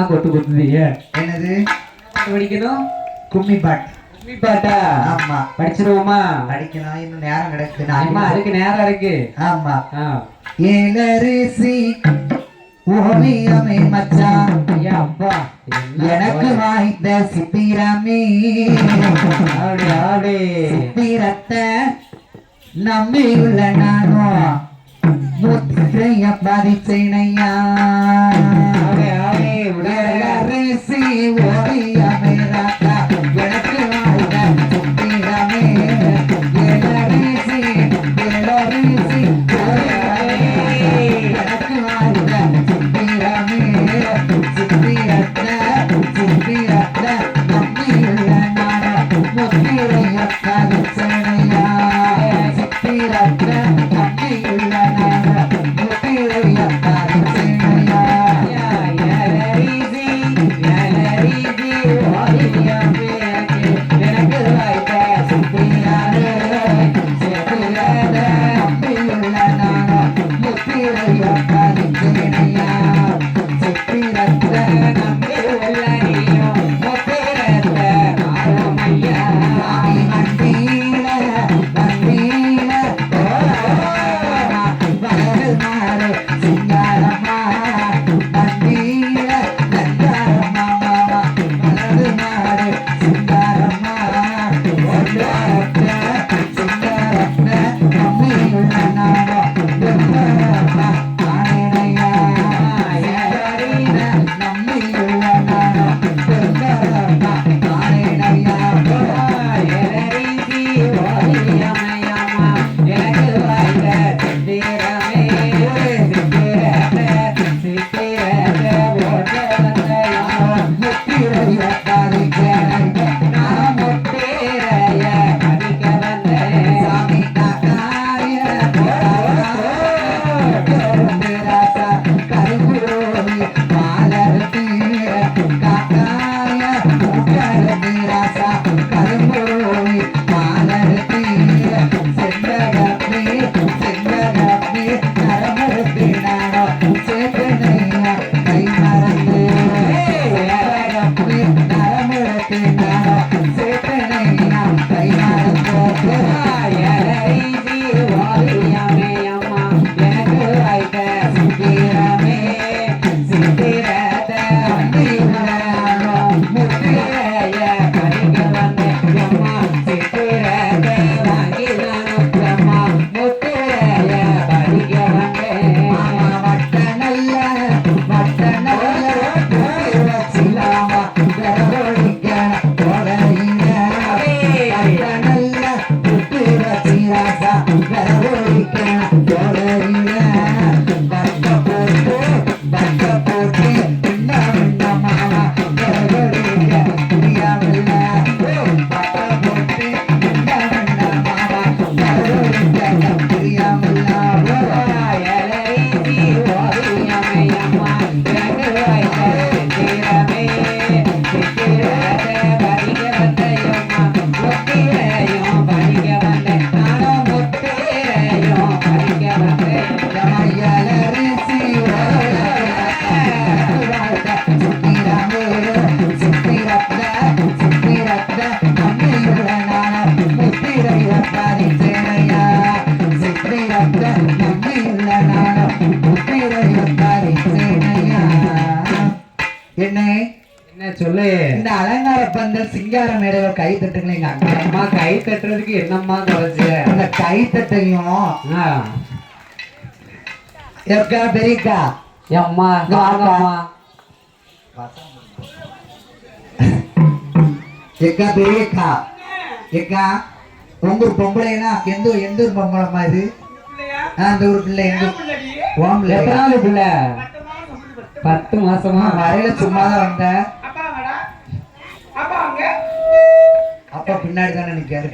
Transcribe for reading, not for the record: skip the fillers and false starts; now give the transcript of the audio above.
கொட்டு கொட்டுதீங்க. என்னது படிக்கணும்? கும்மி பாட்டு. கும்மி பாட்டா? ஆமா. படிச்சிருவோமா? படிக்கலாம், இன்னும் நேரம் கிடைக்குது. அதுக்கு நேரம் இருக்கு. ஆமா. ஏலரிசி ஓவியமே மச்சான், அப்பா எனக்கு வாய்ந்த சித்திரமே. சித்திரத்தை நம்பியுள்ள நானும் முத்திரைய பதிச்சைனையா. ஏலரிசி ஓவியமே ராக்கா, எனக்கு வாய்ந்த சித்திரமே. ஏலரிசி ஏலரிசி எனக்கு வாய்ந்த சித்திரமே. சித்திரத்தை சித்திரத்தை நம்பியுள்ள நானும் முத்திரைய பதிச்சைனையா. சித்திரத்தை நம்பியுள்ள நானும் முத்திரைய பதிச்சைனையா. எனக்கு வாய்த்த சித்திரமே. சித்திரத்தை நம்பியுள்ள நானும் முத்திரைய பதிச்சைனையா. சித்திரத்தை நம்பியுள்ள நீயும் முத்திரத்தை ஆளுமையா. வந்தீல வந்தீல கரவொழிக்க போடையில பக்க போட்டு என்ன பண்ண மாமா கரவொழிக்க முடியாமல்ல பக்க போட்டு என்ன பண்ண மாமா கரவொழிக்க முடியாமல்ல என்ன என்ன சொல்லு. இந்த அலங்கார பந்தல் சிங்கார மேடையில கை தட்டுங்களேங்க அம்மா கை தட்டுறதுக்கு என்னம்மா குறைச்சு? அந்த கை தட்டையும் எக்கா பெரியக்கா அம்மா இங்க வாப்பா. எக்கா பெரியக்கா எக்கா உங்க ஊர் பொம்பளைனா எந்த எந்த ஊர் பொம்பளைமா இது அந்த ஊர் பிள்ளை எங்க ஓம்பல எத்தனாவது பிள்ளை? 10 மாசமா. வரையில சும்மாதான் வந்தேன் அப்பா பின்னாடி தானே நிக்காரு